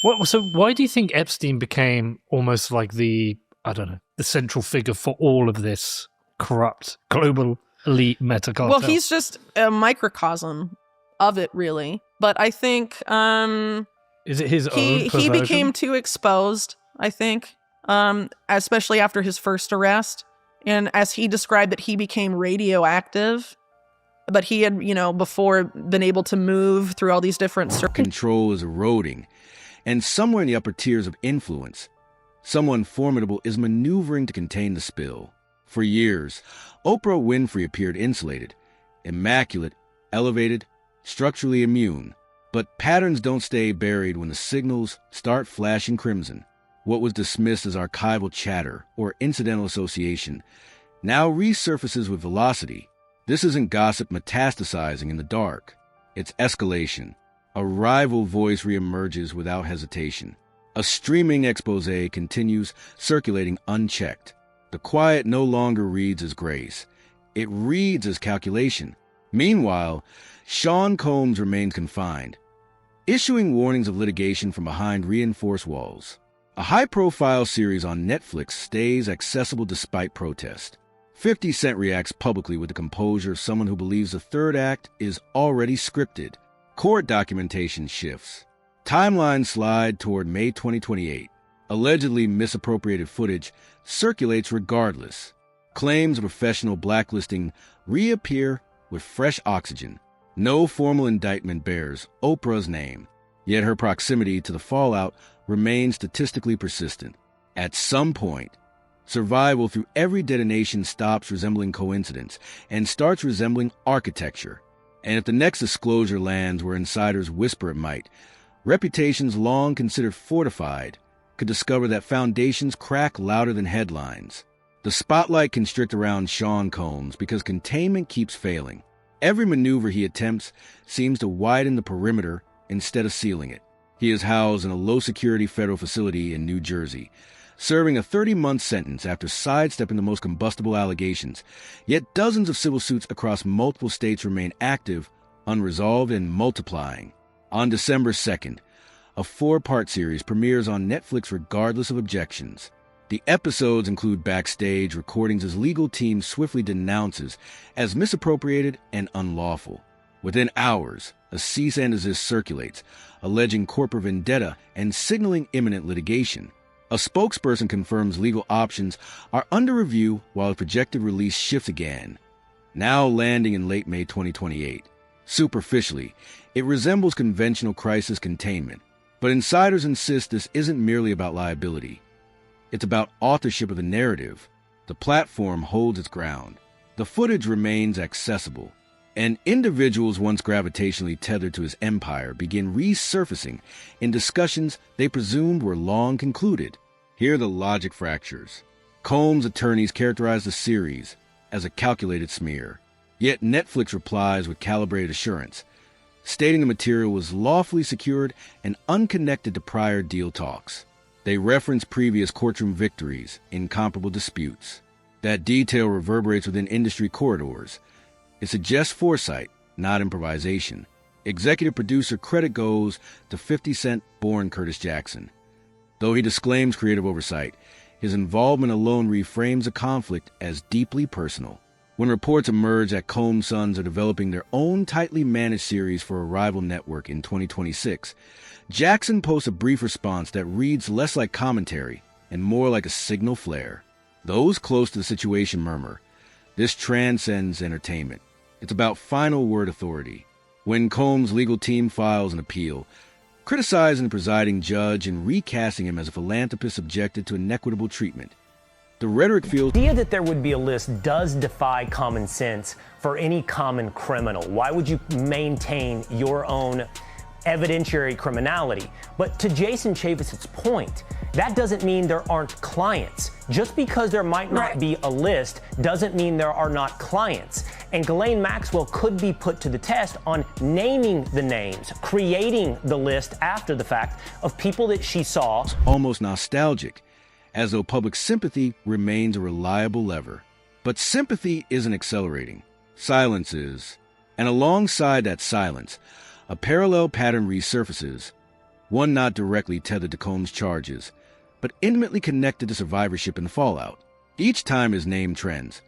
So why do you think Epstein became almost like I don't know, the central figure for all of this corrupt global elite meta cartel? Well, he's just a microcosm of it, really. But I think is it his own perversion? He became too exposed, I think, especially after his first arrest. And as he described it, he became radioactive. But he had, before been able to move through all these different control is eroding. And somewhere in the upper tiers of influence, someone formidable is maneuvering to contain the spill. For years, Oprah Winfrey appeared insulated, immaculate, elevated, structurally immune. But patterns don't stay buried when the signals start flashing crimson. What was dismissed as archival chatter or incidental association now resurfaces with velocity. This isn't gossip metastasizing in the dark. It's escalation. A rival voice reemerges without hesitation. A streaming expose continues, circulating unchecked. The quiet no longer reads as grace. It reads as calculation. Meanwhile, Sean Combs remains confined, issuing warnings of litigation from behind reinforced walls. A high-profile series on Netflix stays accessible despite protest. 50 Cent reacts publicly with the composure of someone who believes the third act is already scripted. Court documentation shifts. Timelines slide toward May 2028. Allegedly misappropriated footage circulates regardless. Claims of professional blacklisting reappear with fresh oxygen. No formal indictment bears Oprah's name, yet her proximity to the fallout remains statistically persistent. At some point, survival through every detonation stops resembling coincidence and starts resembling architecture. And if the next disclosure lands where insiders whisper it might, reputations long considered fortified could discover that foundations crack louder than headlines. The spotlight constrict around Sean Combs because containment keeps failing. Every maneuver he attempts seems to widen the perimeter instead of sealing it. He is housed in a low-security federal facility in New Jersey, serving a 30-month sentence after sidestepping the most combustible allegations. Yet dozens of civil suits across multiple states remain active, unresolved, and multiplying. On December 2nd, a 4-part series premieres on Netflix regardless of objections. The episodes include backstage recordings his legal team swiftly denounces as misappropriated and unlawful. Within hours, a cease and desist circulates, alleging corporate vendetta and signaling imminent litigation. A spokesperson confirms legal options are under review while a projected release shifts again, now landing in late May 2028. Superficially, it resembles conventional crisis containment, but insiders insist this isn't merely about liability. It's about authorship of the narrative. The platform holds its ground. The footage remains accessible, and individuals once gravitationally tethered to his empire begin resurfacing in discussions they presumed were long concluded. Here the logic fractures. Combs' attorneys characterize the series as a calculated smear, yet Netflix replies with calibrated assurance, stating the material was lawfully secured and unconnected to prior deal talks. They reference previous courtroom victories in comparable disputes. That detail reverberates within industry corridors. It suggests foresight, not improvisation. Executive producer credit goes to 50 Cent born Curtis Jackson. Though he disclaims creative oversight, his involvement alone reframes a conflict as deeply personal. When reports emerge that Combs' sons are developing their own tightly managed series for a rival network in 2026, Jackson posts a brief response that reads less like commentary and more like a signal flare. Those close to the situation murmur, this transcends entertainment. It's about final word authority. When Combs' legal team files an appeal, criticizing the presiding judge and recasting him as a philanthropist subjected to inequitable treatment, the rhetoric feels... The idea that there would be a list does defy common sense for any common criminal. Why would you maintain your own evidentiary criminality? But to Jason Chaffetz's point, that doesn't mean there aren't clients. Just because there might not be a list doesn't mean there are not clients. And Ghislaine Maxwell could be put to the test on naming the names, creating the list after the fact of people that she saw. Almost nostalgic, as though public sympathy remains a reliable lever. But sympathy isn't accelerating. Silence is. And alongside that silence, a parallel pattern resurfaces. one not directly tethered to Combs' charges, but intimately connected to survivorship and fallout. Each time his name trends,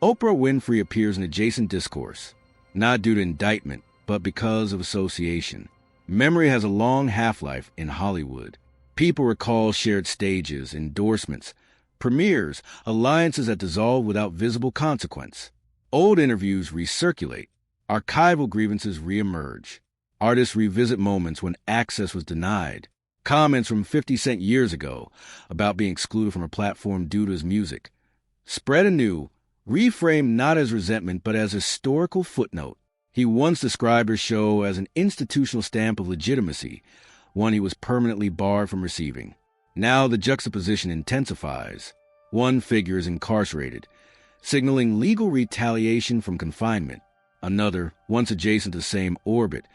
Oprah Winfrey appears in adjacent discourse, not due to indictment, but because of association. Memory has a long half-life in Hollywood. People recall shared stages, endorsements, premieres, alliances that dissolve without visible consequence. Old interviews recirculate. Archival grievances reemerge. Artists revisit moments when access was denied. Comments from 50 Cent years ago about being excluded from a platform due to his music spread anew, reframed not as resentment but as historical footnote. He once described her show as an institutional stamp of legitimacy, one he was permanently barred from receiving. Now the juxtaposition intensifies. One figure is incarcerated, signaling legal retaliation from confinement. Another, once adjacent to the same orbit,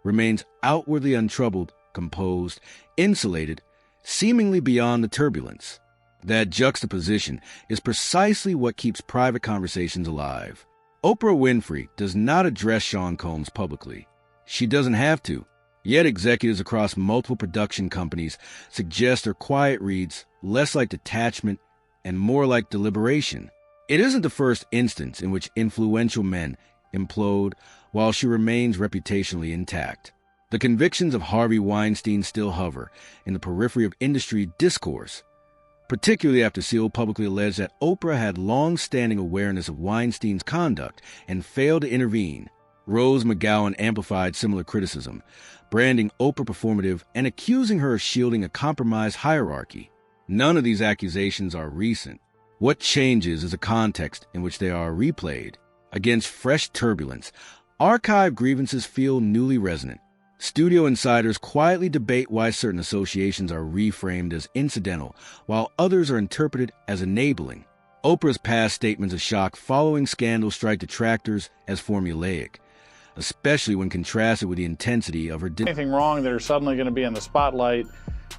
remains outwardly untroubled, composed, insulated, seemingly beyond the turbulence. That juxtaposition is precisely what keeps private conversations alive. Oprah Winfrey does not address Sean Combs publicly. She doesn't have to. Yet executives across multiple production companies suggest her quiet reads less like detachment and more like deliberation. It isn't the first instance in which influential men implode while she remains reputationally intact. The convictions of Harvey Weinstein still hover in the periphery of industry discourse, particularly after Seal publicly alleged that Oprah had long-standing awareness of Weinstein's conduct and failed to intervene. Rose McGowan amplified similar criticism, branding Oprah performative and accusing her of shielding a compromised hierarchy. None of these accusations are recent. What changes is the context in which they are replayed. Against fresh turbulence, archive grievances feel newly resonant. Studio insiders quietly debate why certain associations are reframed as incidental, while others are interpreted as enabling. Oprah's past statements of shock following scandal strike detractors as formulaic, especially when contrasted with the intensity of her anything wrong that are suddenly going to be in the spotlight.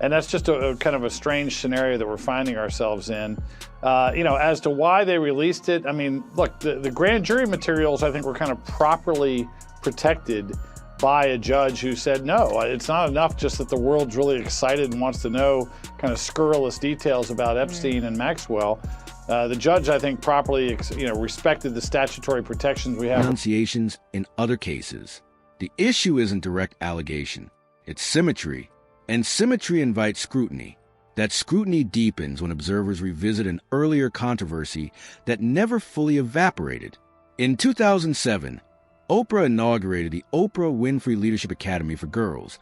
And that's just a kind of a strange scenario that we're finding ourselves in. As to why they released it, I mean, look, the grand jury materials, I think, were kind of properly protected by a judge who said, no, it's not enough just that the world's really excited and wants to know kind of scurrilous details about Epstein and Maxwell. The judge, I think, properly respected the statutory protections we have. Denunciations in other cases. The issue isn't direct allegation. It's symmetry. And symmetry invites scrutiny. That scrutiny deepens when observers revisit an earlier controversy that never fully evaporated. In 2007, Oprah inaugurated the Oprah Winfrey Leadership Academy for Girls,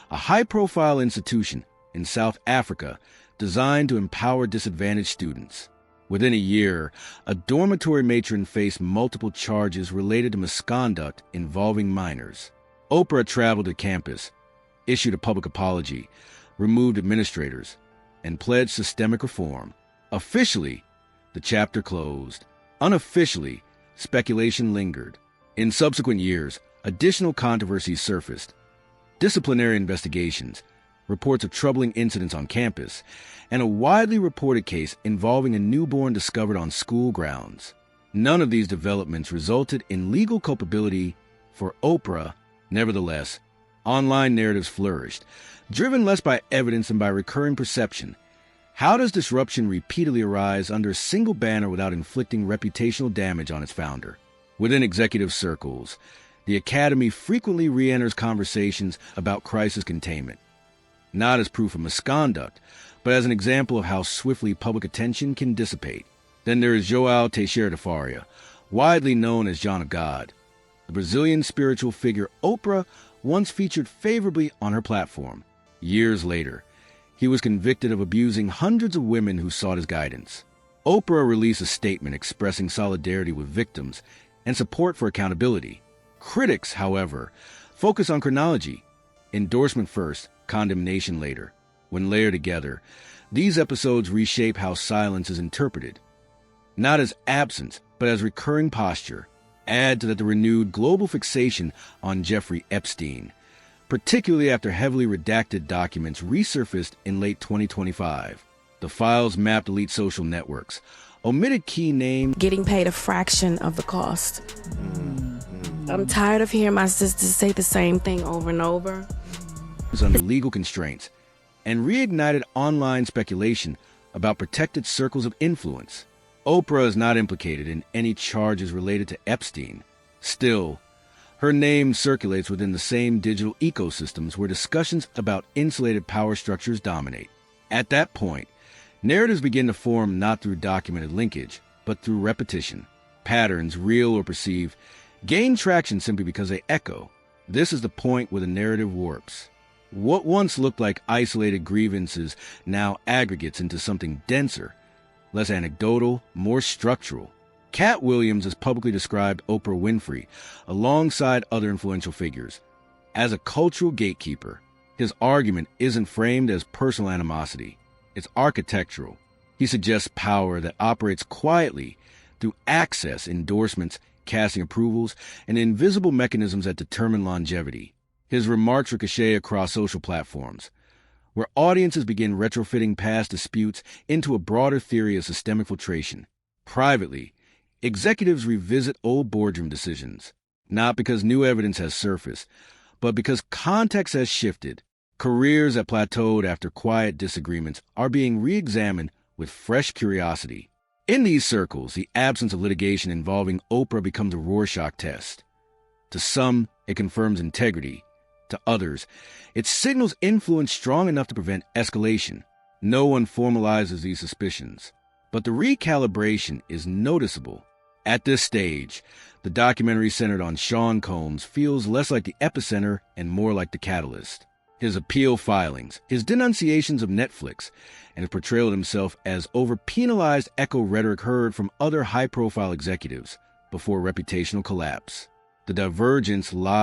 a high-profile institution in South Africa designed to empower disadvantaged students. Within a year, a dormitory matron faced multiple charges related to misconduct involving minors. Oprah traveled to campus, issued a public apology, removed administrators, and pledged systemic reform. Officially, the chapter closed. Unofficially, speculation lingered. In subsequent years, additional controversies surfaced. Disciplinary investigations, reports of troubling incidents on campus, and a widely reported case involving a newborn discovered on school grounds. None of these developments resulted in legal culpability for Oprah. Nevertheless, online narratives flourished, driven less by evidence than by recurring perception. How does disruption repeatedly arise under a single banner without inflicting reputational damage on its founder? Within executive circles, the Academy frequently re-enters conversations about crisis containment, not as proof of misconduct, but as an example of how swiftly public attention can dissipate. Then there is João Teixeira de Faria, widely known as John of God, the Brazilian spiritual figure Oprah once featured favorably on her platform. Years later, he was convicted of abusing hundreds of women who sought his guidance. Oprah released a statement expressing solidarity with victims and support for accountability. Critics, however, focus on chronology. Endorsement first, condemnation later. When layered together, these episodes reshape how silence is interpreted. Not as absence, but as recurring posture. Add to that the renewed global fixation on Jeffrey Epstein, particularly after heavily redacted documents resurfaced in late 2025. The files mapped elite social networks, omitted key names, getting paid a fraction of the cost. I'm tired of hearing my sisters say the same thing over and over. under legal constraints and reignited online speculation about protected circles of influence. Oprah is not implicated in any charges related to Epstein. Still, her name circulates within the same digital ecosystems where discussions about insulated power structures dominate. At that point, narratives begin to form not through documented linkage, but through repetition. Patterns, real or perceived, gain traction simply because they echo. This is the point where the narrative warps. What once looked like isolated grievances now aggregates into something denser, less anecdotal, more structural. Cat Williams has publicly described Oprah Winfrey, alongside other influential figures, as a cultural gatekeeper. His argument isn't framed as personal animosity. It's architectural. He suggests power that operates quietly through access, endorsements, casting approvals, and invisible mechanisms that determine longevity. His remarks ricochet across social platforms, where audiences begin retrofitting past disputes into a broader theory of systemic filtration. Privately, executives revisit old boardroom decisions, not because new evidence has surfaced, but because context has shifted. Careers that plateaued after quiet disagreements are being re-examined with fresh curiosity. In these circles, the absence of litigation involving Oprah becomes a Rorschach test. To some, it confirms integrity. To others, it signals influence strong enough to prevent escalation. No one formalizes these suspicions, but the recalibration is noticeable. At this stage, the documentary centered on Sean Combs feels less like the epicenter and more like the catalyst. His appeal filings, his denunciations of Netflix, and his portrayal of himself as over-penalized echo rhetoric heard from other high-profile executives before reputational collapse. The divergence lies